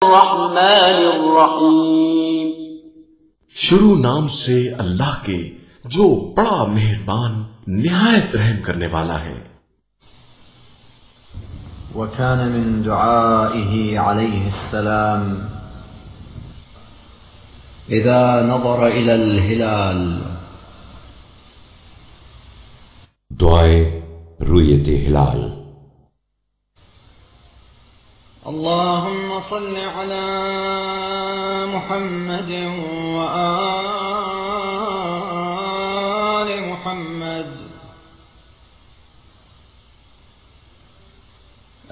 الرحمن الرحیم शुरू नाम से अल्लाह के जो बड़ा मेहरबान निहायत रहम करने वाला है। وكان من دعائه عليه السلام إذا نظر إلى الهلال दुआए रुयत हिलाल। اللهم صل على محمد وآل محمد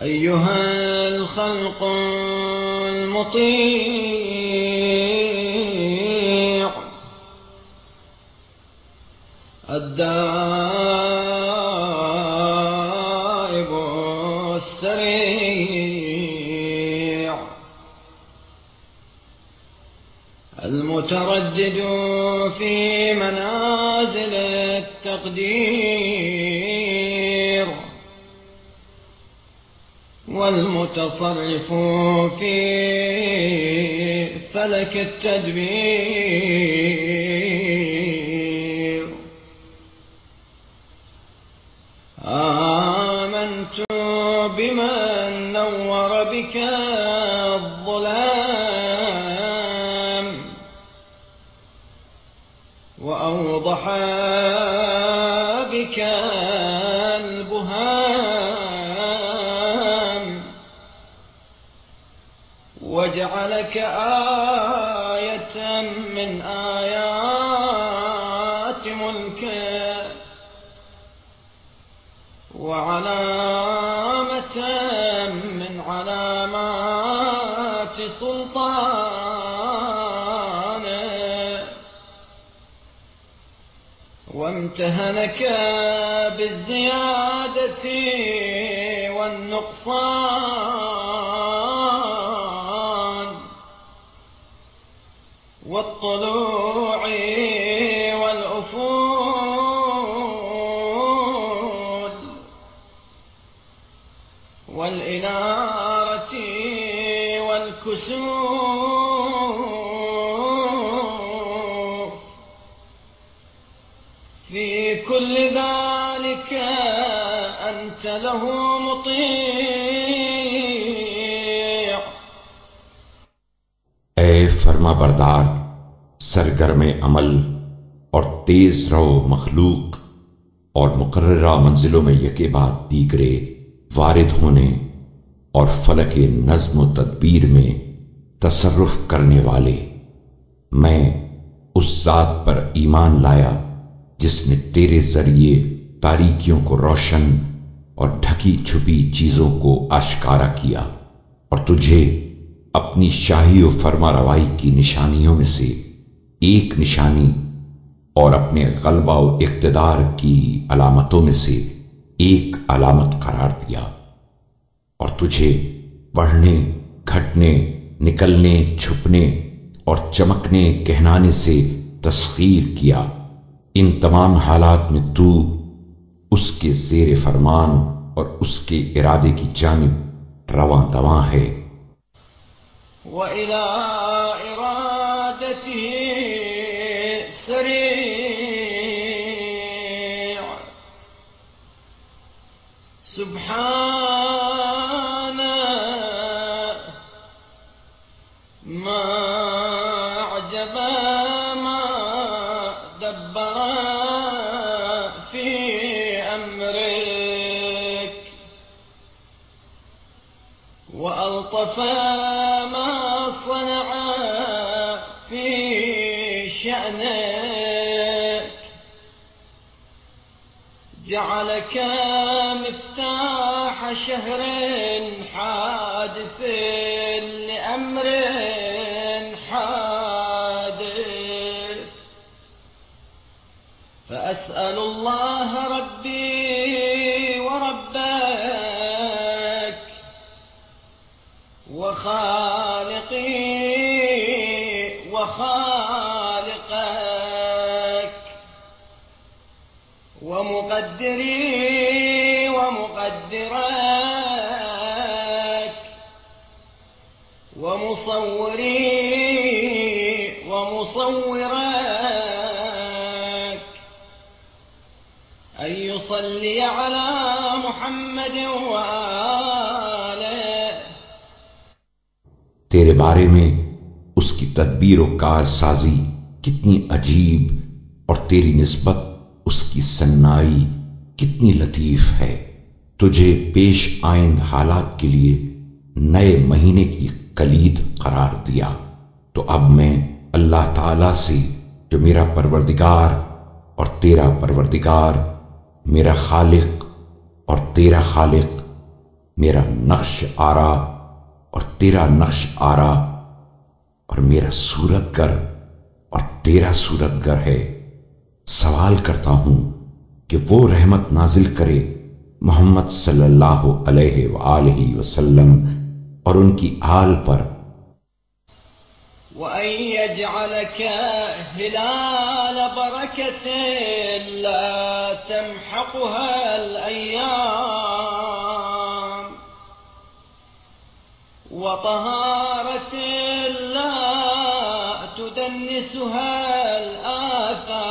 أيها الخلق المطيع الدائب السريع المتردد في منازل التقدير والمتصرف في فلك التدبير. آمنت بمن نور بك الظلام وأوضح بك البهام وجعلك آية من آيات ملكه وعلامة من علامات سلطانه وامتهنك بالزيادة والنقصان والطلوع والأفول والإنارة والكسوف. في كل ذلك أنت له مطيع. ए फरमा बरदार, सरगर्म अमल और तेज रो मखलूक और मुकर्ररा मंजिलों में यके बाद दीगरे वारिद होने और फलक नज़्म तदबीर में तसर्रुफ करने वाले, मैं उस जात पर ईमान लाया जिसने तेरे जरिए तारीकियों को रोशन और ढकी छुपी चीजों को आश्कारा किया और तुझे अपनी शाही और फरमा रवाई की निशानियों में से एक निशानी और अपने गलबा और इक़्तिदार की अलामतों में से एक अलामत करार दिया और तुझे बढ़ने, घटने, निकलने, छुपने और चमकने कहनाने से तस्खीर किया। इन तमाम हालात में तू उसके ज़ेर फरमान और उसके इरादे की जानिब रवां दवां है। وإلى إرادته سريع سبحان ما أعجب ما دبر في أمرك وألطف ما صنع في شأنك. جعلك مفتاح شهر حادث لأمر حادث. فأسأل الله ربي وربك وخالقي وخالقك ومقدري ومقدرك ومصوري ومصورك أن يصلي على محمد وآله। तेरे बारे में उसकी तदबीर और कारसाजी कितनी अजीब और तेरी निस्बत उसकी सन्नाई कितनी लतीफ है। तुझे पेश आइंद हालात के लिए नए महीने की कलीद करार दिया। तो अब मैं अल्लाह ताला से, जो मेरा परवरदिगार और तेरा परवरदिगार, मेरा खालिक और तेरा खालिक, मेरा नक्श आरा और तेरा नक्श आरा, और मेरा सूरतगर और तेरा सूरतगर है, सवाल करता हूं कि वो रहमत नाजिल करे मोहम्मद सल्लल्लाहु अलैहि वसल्लम और उनकी आल पर। वअन यजअलक हिलाल बरकतिन ला तमहक़ुहा अल-अय्याम व तहारतिन ला तुदन्निसुहा अल-आथाम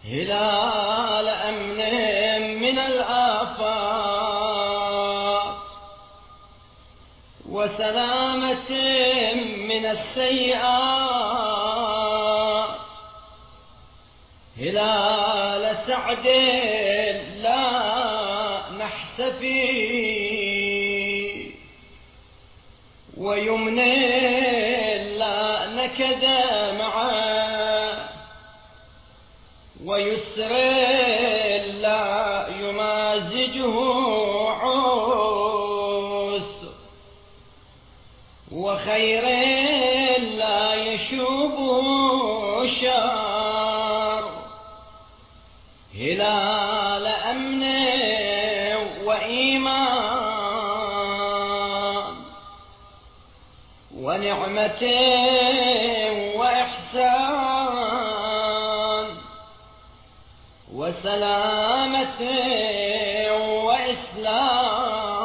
हिलाल अमन मिन अल-आफात वसलामत मिन अस्सय्यिआत हिलाल सअद ला नहसफी वयुमन ला नकद मआ वयुस्र ला युमाजिजुहु उस वखैर ला यशूबुहु शर हिलाल अमन व ईमान व निअमत व इहसान व सलामत व इस्लाम।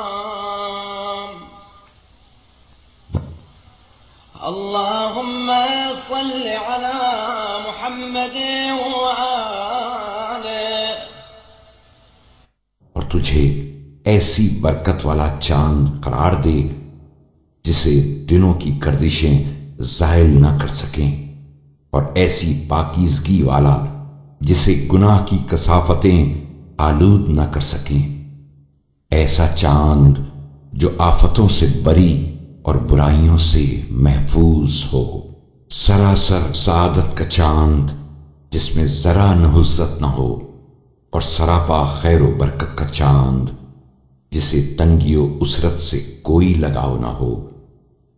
अल्लाहुम्मा सल्लि अला मुहम्मद व आले। और तुझे ऐसी बरकत वाला चांद करार दे जिसे दिनों की गर्दिशें ज़ाइल न कर सकें, और ऐसी पाकीज़गी वाला जिसे गुनाह की कसाफतें आलूद न कर सकें। ऐसा चांद जो आफतों से बरी और बुराइयों से महफूज हो। सरासर सादत का चांद जिसमें जरा नहुज़्ज़त न हो, और सरापा खैर व बरकत का चांद जिसे तंगी व उसरत से कोई लगाव न हो,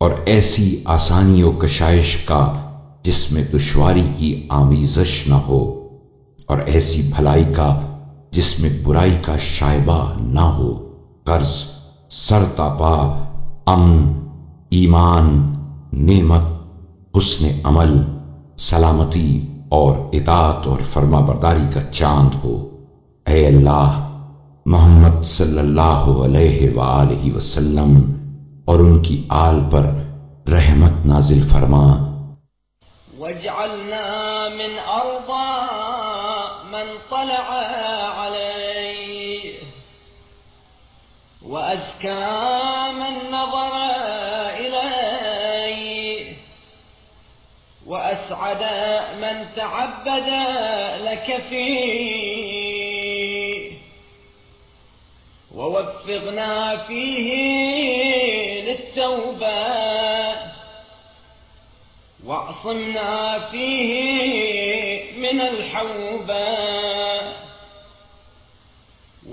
और ऐसी आसानी व कशाइश का जिसमें दुश्वारी की आमीज़श न हो, और ऐसी भलाई का जिसमें बुराई का शायबा न हो। कर्ज, सरतापा, अमन, ईमान, नेमत, हुस्न अमल, सलामती और इताअत और फरमाबरदारी का चांद हो। ऐ अल्लाह, मोहम्मद सल्लल्लाहु अलैहि वसल्लम और उनकी आल पर रहमत नाजिल फरमा। वजअलना मिन अर्दा मन तलअ अलैहि व अज़का मन नज़र इलैहि व असअद मन तअब्बद लक फीहि व वफ़्फ़िक़ना फीहि लित्तौबा वासमना फीहि मिनल हौबा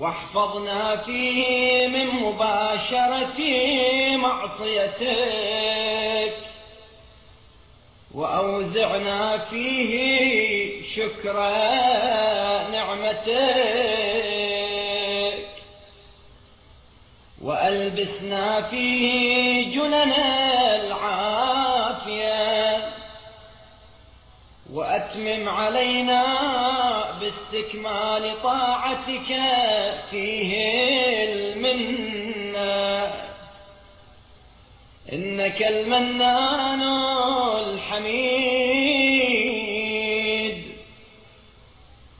वहफ़ज़ना फीहि मिन मुबाशरति मअसियतिक वअवज़िअना फीहि शुक्र निअमतिक वअल्बिसना फीहि जुननल आफ़िया वअत्मिम अलैना बिस्तिकमाल ताअतिक फीहिल मिन्ना इन्नकल मन्नानुल हमीद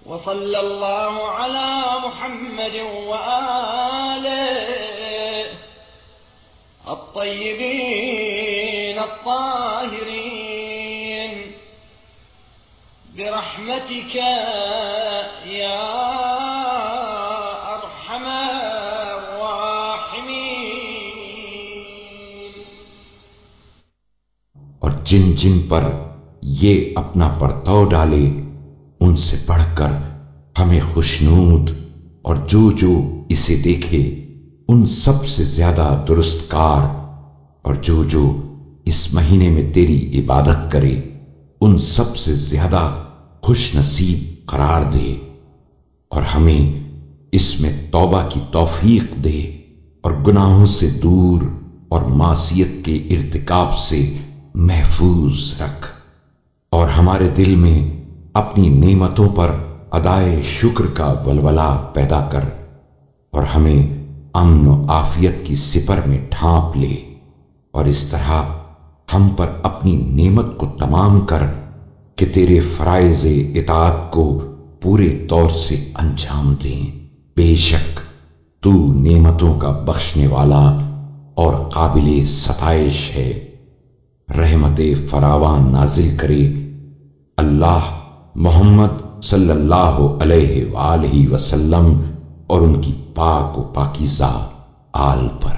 व सल्लल्लाहु अला मुहम्मद व आलिहि अत्तय्यबीन अत्ताहिरीन बिरहमतिक या और जिन जिन पर ये अपना परतौ डाले उनसे बढ़कर हमें खुशनूद, और जो जो इसे देखे उन सब से ज्यादा दुरुस्तकार, और जो जो इस महीने में तेरी इबादत करे उन सब से ज्यादा खुश नसीब करार दे, और हमें इसमें तौबा की तौफीक दे, और गुनाहों से दूर और मासियत के इर्तिकाब से महफूज रख, और हमारे दिल में अपनी नेमतों पर अदाए शुक्र का वलवला पैदा कर, और हमें अमन व आफियत की सिपर में ढांप ले, और इस तरह हम पर अपनी नेमत को तमाम कर कि तेरे फराइज इताअत को पूरे तौर से अंजाम दें। बेशक तू नेमतों का बख्शने वाला और काबिले सताइश है। रहमते फरावान नाजिल करे अल्लाह मोहम्मद सल्लल्लाहु अलैहि वसल्लम और उनकी पाक व पाकीज़ा आल पर।